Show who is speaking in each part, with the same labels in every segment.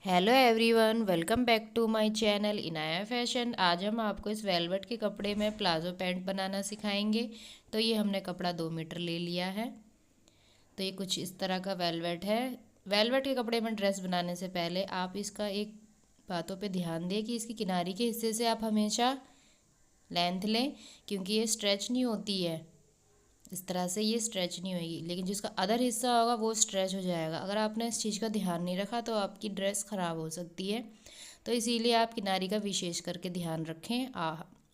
Speaker 1: Hello everyone, welcome back to my channel Inaya fashion. आज हम आपको इस वेलवेट के कपड़े में प्लाजो पैंट बनाना सिखाएंगे। तो ये हमने कपड़ा 2 मीटर ले लिया है। तो ये कुछ इस तरह का वेलवेट है। वेलवेट के कपड़े में ड्रेस बनाने से पहले आप इसका एक बातों पे ध्यान दें कि इसकी किनारी के हिस्से से आप हमेशा लेंथ लें, क्योंकि ये स्ट्रेच नहीं होती है। इस तरह से ये स्ट्रेच नहीं होगी, लेकिन जिसका अदर हिस्सा होगा वो स्ट्रेच हो जाएगा। अगर आपने इस चीज़ का ध्यान नहीं रखा तो आपकी ड्रेस ख़राब हो सकती है। तो इसीलिए आप किनारी का विशेष करके ध्यान रखें।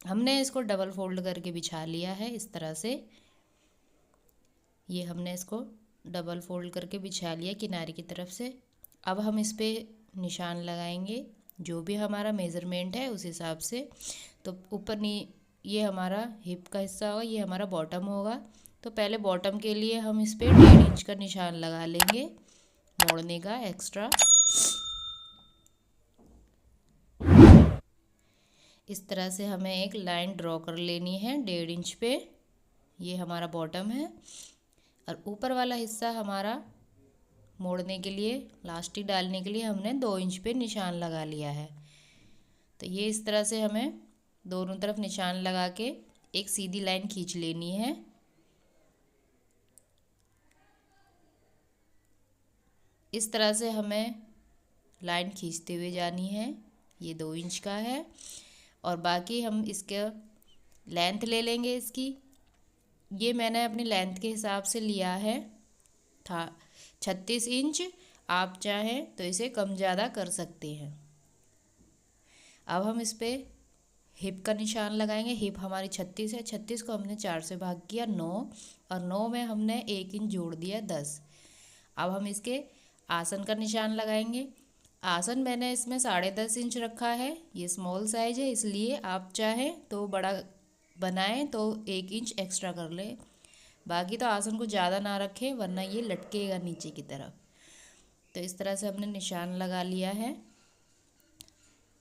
Speaker 1: हमने इसको डबल फोल्ड करके बिछा लिया है इस तरह से। ये हमने इसको डबल फोल्ड करके बिछा लिया किनारी की तरफ से। अब हम इस पर निशान लगाएंगे, जो भी हमारा मेज़रमेंट है उस हिसाब से। तो ऊपर ये हमारा हिप का हिस्सा होगा, ये हमारा बॉटम होगा। तो पहले बॉटम के लिए हम इस पर 1.5 इंच का निशान लगा लेंगे, मोड़ने का एक्स्ट्रा। इस तरह से हमें एक लाइन ड्रॉ कर लेनी है 1.5 इंच पे। ये हमारा बॉटम है और ऊपर वाला हिस्सा हमारा मोड़ने के लिए, लास्टिक डालने के लिए हमने 2 इंच पे निशान लगा लिया है। तो ये इस तरह से हमें दोनों तरफ निशान लगा के एक सीधी लाइन खींच लेनी है। इस तरह से हमें लाइन खींचते हुए जानी है। ये 2 इंच का है और बाकी हम इसका लेंथ ले लेंगे इसकी। ये मैंने अपनी लेंथ के हिसाब से लिया है था 36 इंच। आप चाहें तो इसे कम ज़्यादा कर सकते हैं। अब हम इस पर हिप का निशान लगाएंगे। हिप हमारी 36 है, 36 को हमने 4 से भाग किया 9, और 9 में हमने 1 इंच जोड़ दिया 10। अब हम इसके आसन का निशान लगाएंगे। आसन मैंने इसमें 10.5 इंच रखा है। ये स्मॉल साइज है, इसलिए आप चाहें तो बड़ा बनाएं तो 1 इंच एक्स्ट्रा कर लें। बाकी तो आसन को ज़्यादा ना रखें, वरना ये लटकेगा नीचे की तरफ। तो इस तरह से हमने निशान लगा लिया है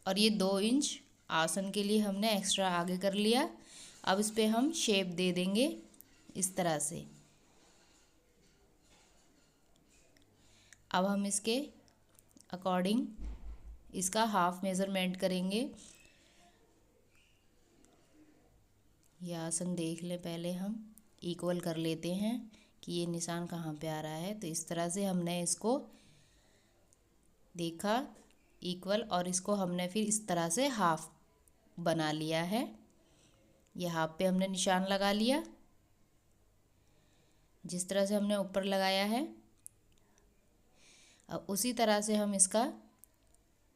Speaker 1: और ये 2 इंच आसन के लिए हमने एक्स्ट्रा आगे कर लिया। अब इस पर हम शेप दे देंगे इस तरह से। अब हम इसके अकॉर्डिंग इसका हाफ मेज़रमेंट करेंगे। यह आसन देख लें, पहले हम इक्वल कर लेते हैं कि ये निशान कहाँ पे आ रहा है। तो इस तरह से हमने इसको देखा इक्वल, और इसको हमने फिर इस तरह से हाफ बना लिया है। ये हाफ पे हमने निशान लगा लिया जिस तरह से हमने ऊपर लगाया है। अब उसी तरह से हम इसका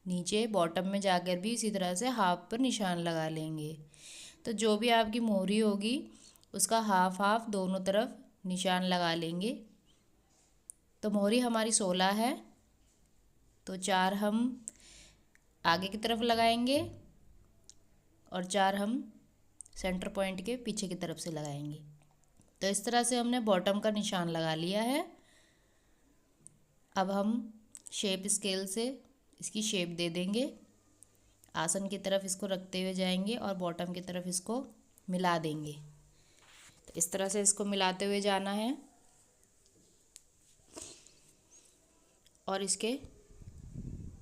Speaker 1: नीचे बॉटम में जाकर भी इसी तरह से हाफ पर निशान लगा लेंगे। तो जो भी आपकी मोहरी होगी उसका हाफ हाफ दोनों तरफ निशान लगा लेंगे। तो मोहरी हमारी 16 है, तो 4 हम आगे की तरफ लगाएंगे और 4 हम सेंटर पॉइंट के पीछे की तरफ से लगाएंगे। तो इस तरह से हमने बॉटम का निशान लगा लिया है। अब हम शेप स्केल से इसकी शेप दे देंगे। आसन की तरफ इसको रखते हुए जाएंगे और बॉटम की तरफ इसको मिला देंगे। तो इस तरह से इसको मिलाते हुए जाना है और इसके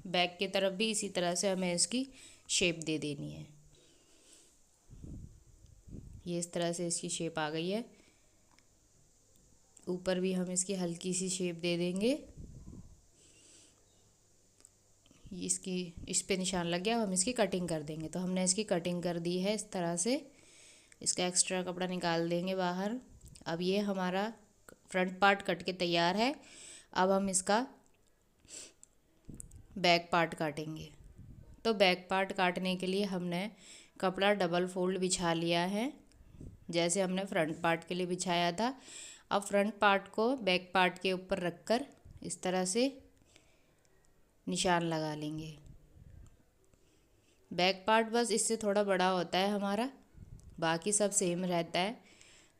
Speaker 1: बैक की तरफ भी इसी तरह से हमें इसकी शेप दे देनी है। ये इस तरह से इसकी शेप आ गई है। ऊपर भी हम इसकी हल्की सी शेप दे देंगे। इसकी इस पे निशान लग गया, हम इसकी कटिंग कर देंगे। तो हमने इसकी कटिंग कर दी है इस तरह से। इसका एक्स्ट्रा कपड़ा निकाल देंगे बाहर। अब ये हमारा फ्रंट पार्ट कट के तैयार है। अब हम इसका बैक पार्ट काटेंगे। तो बैक पार्ट काटने के लिए हमने कपड़ा डबल फोल्ड बिछा लिया है, जैसे हमने फ्रंट पार्ट के लिए बिछाया था। अब फ्रंट पार्ट को बैक पार्ट के ऊपर रखकर इस तरह से निशान लगा लेंगे। बैक पार्ट बस इससे थोड़ा बड़ा होता है हमारा, बाकी सब सेम रहता है।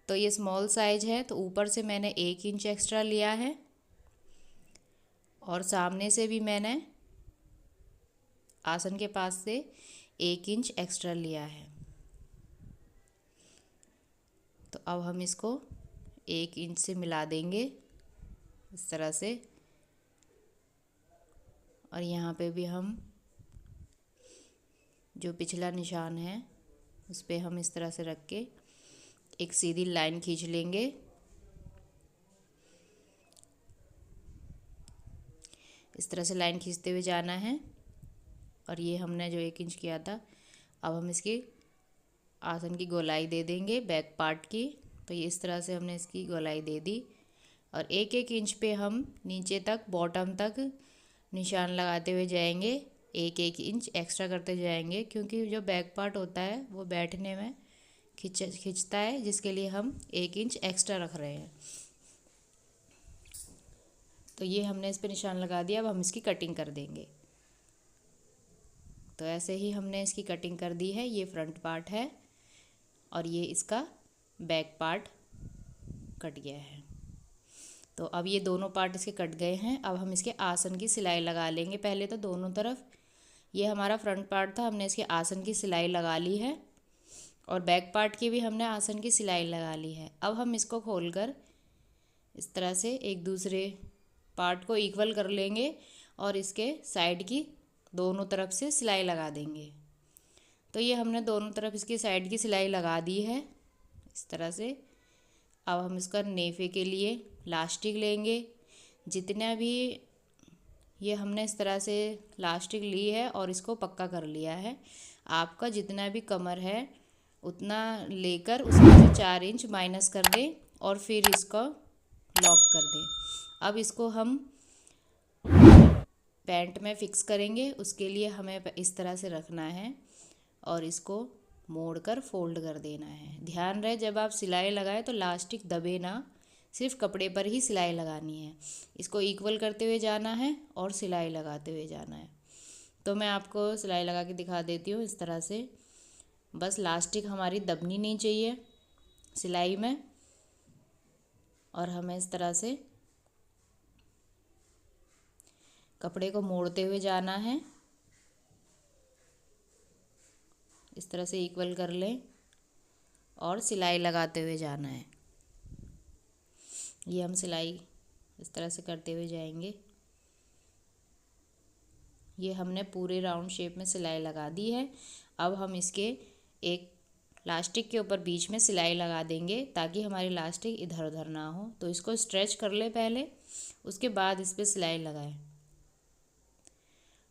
Speaker 1: तो ये स्मॉल साइज है, तो ऊपर से मैंने 1 इंच एक्स्ट्रा लिया है और सामने से भी मैंने आसन के पास से 1 इंच एक्स्ट्रा लिया है। तो अब हम इसको 1 इंच से मिला देंगे इस तरह से। और यहाँ पे भी हम जो पिछला निशान है उस पर हम इस तरह से रख के एक सीधी लाइन खींच लेंगे। इस तरह से लाइन खींचते हुए जाना है। और ये हमने जो 1 इंच किया था, अब हम इसकी आसन की गोलाई दे देंगे बैक पार्ट की। तो ये इस तरह से हमने इसकी गोलाई दे दी और 1-1 इंच पे हम नीचे तक बॉटम तक निशान लगाते हुए जाएंगे। 1-1 इंच एक्स्ट्रा करते जाएंगे क्योंकि जो बैक पार्ट होता है वो बैठने में खिंचता है, जिसके लिए हम 1 इंच एक्स्ट्रा रख रहे हैं। तो ये हमने इस पे निशान लगा दिया। अब हम इसकी कटिंग कर देंगे। तो ऐसे ही हमने इसकी कटिंग कर दी है। ये फ्रंट पार्ट है और ये इसका बैक पार्ट कट गया है। तो अब ये दोनों पार्ट इसके कट गए हैं। अब हम इसके आसन की सिलाई लगा लेंगे। पहले तो दोनों तरफ, ये हमारा फ्रंट पार्ट था, हमने इसके आसन की सिलाई लगा ली है और बैक पार्ट की भी हमने आसन की सिलाई लगा ली है। अब हम इसको खोलकर इस तरह से एक दूसरे पार्ट को इक्वल कर लेंगे और इसके साइड की दोनों तरफ से सिलाई लगा देंगे। तो ये हमने दोनों तरफ इसकी साइड की सिलाई लगा दी है इस तरह से। अब हम इसका नेफे के लिए लास्टिक लेंगे। जितना भी ये हमने इस तरह से लास्टिक ली है और इसको पक्का कर लिया है। आपका जितना भी कमर है उतना लेकर उसमें से 4 इंच माइनस कर दें और फिर इसको लॉक कर दें। अब इसको हम पैंट में फिक्स करेंगे। उसके लिए हमें इस तरह से रखना है और इसको मोड़कर फोल्ड कर देना है। ध्यान रहे जब आप सिलाई लगाएं तो लास्टिक दबे ना, सिर्फ कपड़े पर ही सिलाई लगानी है। इसको इक्वल करते हुए जाना है और सिलाई लगाते हुए जाना है। तो मैं आपको सिलाई लगा के दिखा देती हूँ इस तरह से। बस लास्टिक हमारी दबनी नहीं चाहिए सिलाई में और हमें इस तरह से कपड़े को मोड़ते हुए जाना है। इस तरह से इक्वल कर लें और सिलाई लगाते हुए जाना है। ये हम सिलाई इस तरह से करते हुए जाएंगे। ये हमने पूरे राउंड शेप में सिलाई लगा दी है। अब हम इसके एक लास्टिक के ऊपर बीच में सिलाई लगा देंगे ताकि हमारी लास्टिक इधर उधर ना हो। तो इसको स्ट्रेच कर ले पहले, उसके बाद इस पर सिलाई लगाएं।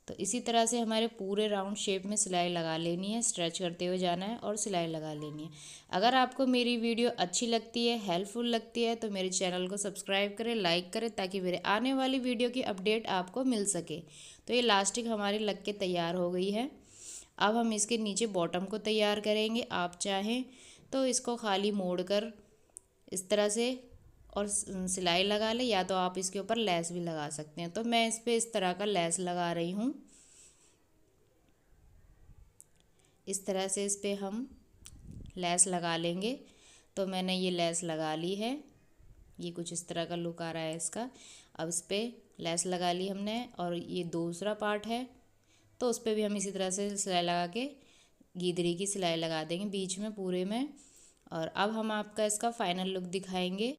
Speaker 1: तो इसी तरह से हमारे पूरे राउंड शेप में सिलाई लगा लेनी है, स्ट्रेच करते हुए जाना है और सिलाई लगा लेनी है। अगर आपको मेरी वीडियो अच्छी लगती है, हेल्पफुल लगती है तो मेरे चैनल को सब्सक्राइब करें, लाइक करें ताकि मेरे आने वाली वीडियो की अपडेट आपको मिल सके। तो ये लास्टिक हमारी लग के तैयार हो गई है। अब हम इसके नीचे बॉटम को तैयार करेंगे। आप चाहें तो इसको खाली मोड़ कर इस तरह से और सिलाई लगा ले, या तो आप इसके ऊपर लेस भी लगा सकते हैं। तो मैं इस पर इस तरह का लेस लगा रही हूँ। इस तरह से इस पर हम लेस लगा लेंगे। तो मैंने ये लेस लगा ली है। ये कुछ इस तरह का लुक आ रहा है इसका। अब इस पर लेस लगा ली हमने और ये दूसरा पार्ट है तो उस पर भी हम इसी तरह से सिलाई लगा के गीदड़ी की सिलाई लगा देंगे बीच में पूरे में। और अब हम आपका इसका फाइनल लुक दिखाएंगे।